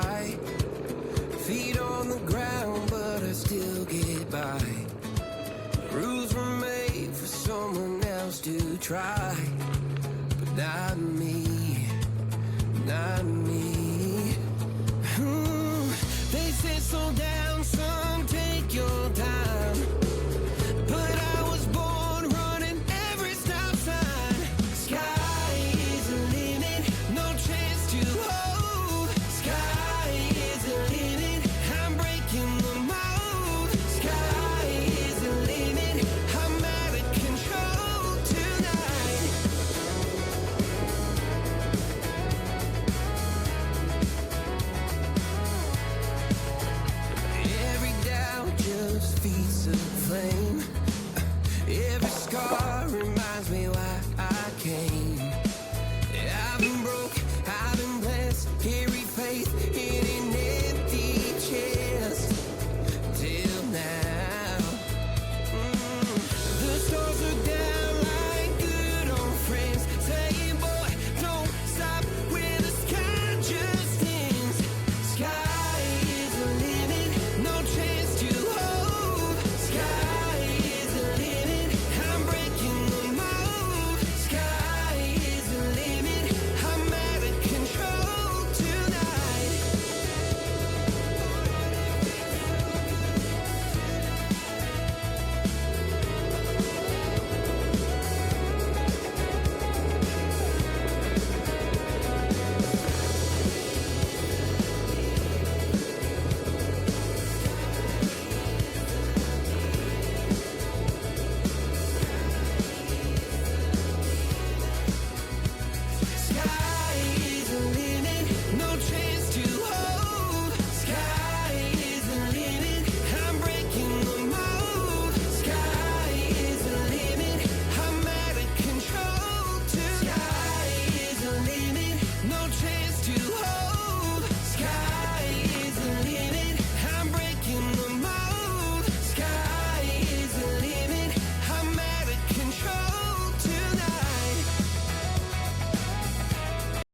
high. Feet on the ground, but I still get by. Rules were made for someone else to try, but not me, not me. They said slow down, son, take your time. But I was born running every stop sign. Sky is the limit, no chance to hold. Sky is the limit, I'm breaking the mold. Sky is the limit, I'm out of control tonight. Every doubt just feeds a flame. Every scar reminds me why I came. I've been broke, I've been blessed, carry faith in